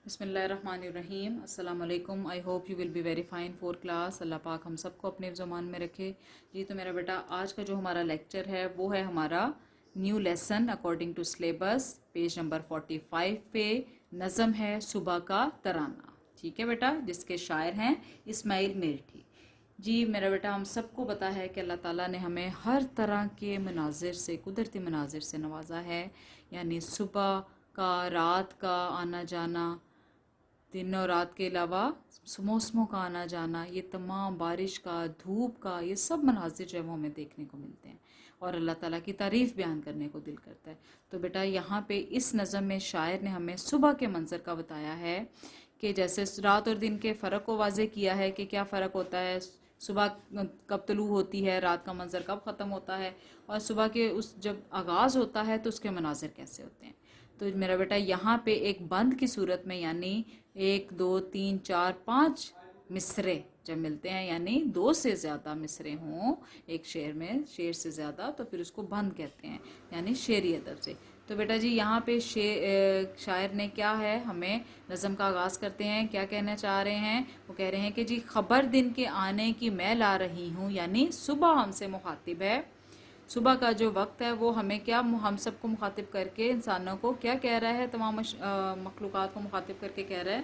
بسم اللہ الرحمن الرحیم۔ السلام علیکم۔ I hope you will be very fine for class. اللہ پاک ہم سب کو اپنے زمان میں رکھے۔ جی تو میرا بیٹا آج کا جو ہمارا لیکچر ہے وہ ہے ہمارا new lesson according to syllabus, page number 45 پہ نظم ہے صبح کا ترانہ۔ ٹھیک ہے بیٹا، جس کے شاعر ہیں اسماعیل میرٹھی۔ جی میرا بیٹا ہم سب کو پتہ ہے کہ اللہ تعالیٰ نے ہمیں ہر طرح کے مناظر سے، قدرتی مناظر سے نوازا ہے، یعنی صبح کا، رات کا آنا جانا، دن اور رات کے علاوہ موسموں کا آنا جانا، یہ تمام بارش کا، دھوپ کا، یہ سب مناظر جو ہے وہ ہمیں دیکھنے کو ملتے ہیں اور اللہ تعالیٰ کی تعریف بیان کرنے کو دل کرتا ہے۔ تو بیٹا یہاں پہ اس نظم میں شاعر نے ہمیں صبح کے منظر کا بتایا ہے کہ جیسے رات اور دن کے فرق کو واضح کیا ہے کہ کیا فرق ہوتا ہے، صبح کب طلوع ہوتی ہے، رات کا منظر کب ختم ہوتا ہے، اور صبح کے اس جب آغاز ہوتا ہے تو اس کے مناظر کیسے ہوتے ہیں۔ تو میرا بیٹا یہاں پہ ایک بند کی صورت میں، یعنی 1 2 3 4 5 مصرے جب ملتے ہیں، یعنی 2 سے زیادہ مصرے ہوں ایک شعر میں، شعر سے زیادہ، تو پھر اس کو بند کہتے ہیں، یعنی شعری ادب سے۔ تو بیٹا جی یہاں پہ شاعر نے کیا ہے، ہمیں نظم کا آغاز کرتے ہیں، کیا کہنا چاہ رہے ہیں، وہ کہہ رہے ہیں کہ جی خبر دن کے آنے کی میں لا رہی ہوں، یعنی صبح ہم سے مخاطب ہے۔ صبح کا جو وقت ہے وہ ہمیں کیا، ہم سب کو مخاطب کر کے، انسانوں کو کیا کہہ رہا ہے، تمام مخلوقات کو مخاطب کر کے کہہ رہا ہے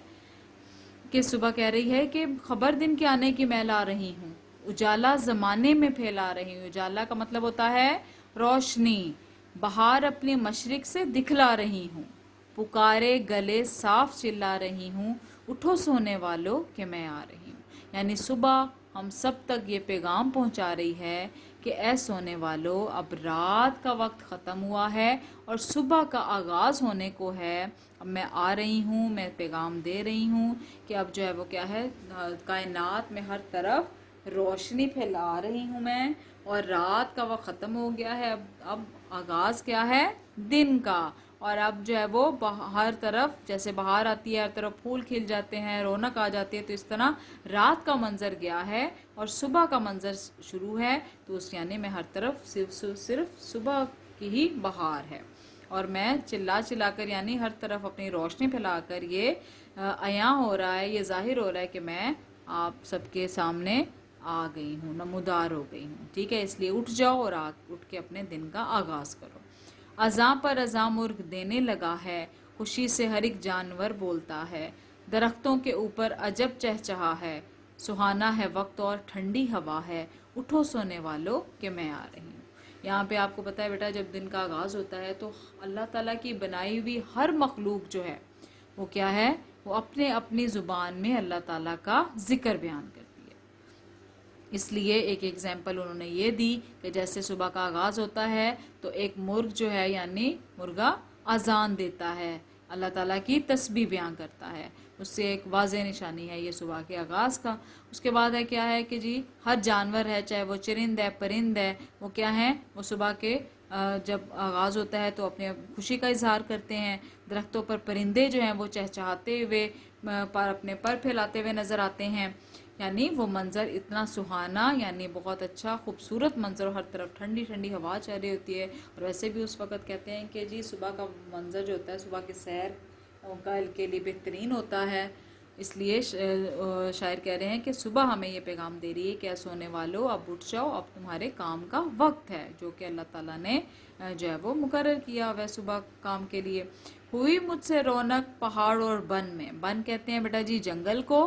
کہ صبح کہہ رہی ہے کہ خبر دن کے آنے کی میں لا رہی ہوں، اجالا زمانے میں پھیلا رہی ہوں۔ اجالا کا مطلب ہوتا ہے روشنی، بہار اپنے مشرق سے دکھلا رہی ہوں، پکارے گلے صاف چلا رہی ہوں، اٹھو سونے والوں کہ میں آ رہی ہوں۔ یعنی صبح ہم سب تک یہ پیغام پہنچا رہی ہے کہ اے سونے والو، اب رات کا وقت ختم ہوا ہے اور صبح کا آغاز ہونے کو ہے، اب میں آ رہی ہوں، میں پیغام دے رہی ہوں کہ اب جو ہے وہ کیا ہے، کائنات میں ہر طرف روشنی پھیلا رہی ہوں میں، اور رات کا وقت ختم ہو گیا ہے، اب آغاز کیا ہے، دن کا۔ اور اب جو ہے وہ ہر طرف جیسے بہار آتی ہے، ہر طرف پھول کھل جاتے ہیں، رونق آ جاتی ہے، تو اس طرح رات کا منظر گیا ہے اور صبح کا منظر شروع ہے، تو اس یعنی میں ہر طرف صرف صبح کی ہی بہار ہے، اور میں چلا چلا کر، یعنی ہر طرف اپنی روشنی پھیلا کر یہ عیاں ہو رہا ہے، یہ ظاہر ہو رہا ہے کہ میں آپ سب کے سامنے آ گئی ہوں، نمودار ہو گئی ہوں۔ ٹھیک ہے، اس لیے اٹھ جاؤ اور اٹھ کے اپنے دن کا آغاز کرو۔ اذاں پر اذاں مرغ دینے لگا ہے، خوشی سے ہر ایک جانور بولتا ہے، درختوں کے اوپر عجب چہچہا ہے، سہانا ہے وقت اور ٹھنڈی ہوا ہے، اٹھو سونے والو کہ میں آ رہی ہوں۔ یہاں پہ آپ کو پتہ ہے بیٹا، جب دن کا آغاز ہوتا ہے تو اللہ تعالیٰ کی بنائی ہوئی ہر مخلوق جو ہے وہ کیا ہے، وہ اپنے اپنی زبان میں اللہ تعالیٰ کا ذکر بیان کرتی ہے۔ اس لیے ایک ایگزامپل انہوں نے یہ دی کہ جیسے صبح کا آغاز ہوتا ہے تو ایک مرغ جو ہے، یعنی مرغا اذان دیتا ہے، اللہ تعالیٰ کی تسبیح بیان کرتا ہے، اس سے ایک واضح نشانی ہے یہ صبح کے آغاز کا۔ اس کے بعد ہے کیا ہے کہ جی ہر جانور ہے، چاہے وہ چرند ہے، پرند ہے، وہ کیا ہیں، وہ صبح کے جب آغاز ہوتا ہے تو اپنے خوشی کا اظہار کرتے ہیں۔ درختوں پر پرندے جو ہیں وہ چہچہاتے ہوئے، اپنے پر پھیلاتے ہوئے نظر آتے ہیں، یعنی وہ منظر اتنا سہانا، یعنی بہت اچھا خوبصورت منظر، ہر طرف ٹھنڈی ٹھنڈی ہوا چل رہی ہوتی ہے۔ اور ویسے بھی اس وقت کہتے ہیں کہ جی صبح کا منظر جو ہوتا ہے، صبح کی سیر کا کے لیے بہترین ہوتا ہے۔ اس لیے شاعر کہہ رہے ہیں کہ صبح ہمیں یہ پیغام دے رہی ہے کہ سونے والو اب اٹھ جاؤ، اب تمہارے کام کا وقت ہے، جو کہ اللہ تعالیٰ نے جو ہے وہ مقرر کیا ہوا ہے صبح کام کے لیے۔ ہوئی مجھ سے رونق پہاڑ اور بن میں، بن کہتے ہیں بیٹا جی جنگل کو۔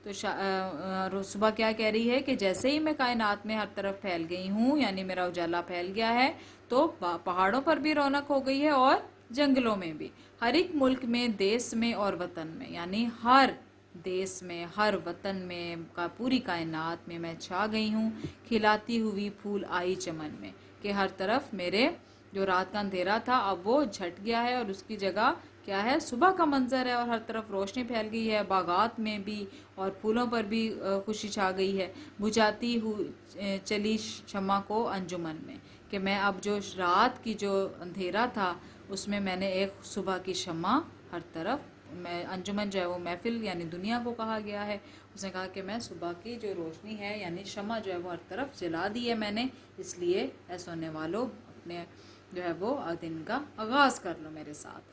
تو صبح کیا کہہ رہی ہے کہ جیسے ہی میں کائنات میں ہر طرف پھیل گئی ہوں، یعنی میرا اجالا پھیل گیا ہے، تو پہاڑوں پر بھی رونق ہو گئی ہے اور جنگلوں میں بھی، ہر ایک ملک میں، دیس میں اور وطن میں، یعنی ہر دیس میں، ہر وطن میں، پوری کائنات میں چھا گئی ہوں، کھلاتی ہوئی پھول آئی چمن میں، کہ ہر طرف میرے جو رات کا اندھیرا تھا اب وہ جھٹ گیا ہے اور اس کی جگہ کیا ہے، صبح کا منظر ہے، اور ہر طرف روشنی پھیل گئی ہے، باغات میں بھی اور پھولوں پر بھی خوشی چھا گئی ہے، بجھاتی ہوئی چلی شمع کو انجمن میں، کہ میں اب جو رات کی جو اندھیرا تھا اس میں نے ایک صبح کی شمع ہر طرف، انجمن جو ہے وہ محفل یعنی دنیا کو کہا گیا ہے، اس نے کہا کہ میں صبح کی جو روشنی ہے یعنی شمع جو ہے وہ ہر طرف جلا دی ہے میں نے، اس لیے اے سونے والو اپنے جو ہے وہ دن کا آغاز کر لو میرے ساتھ۔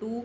2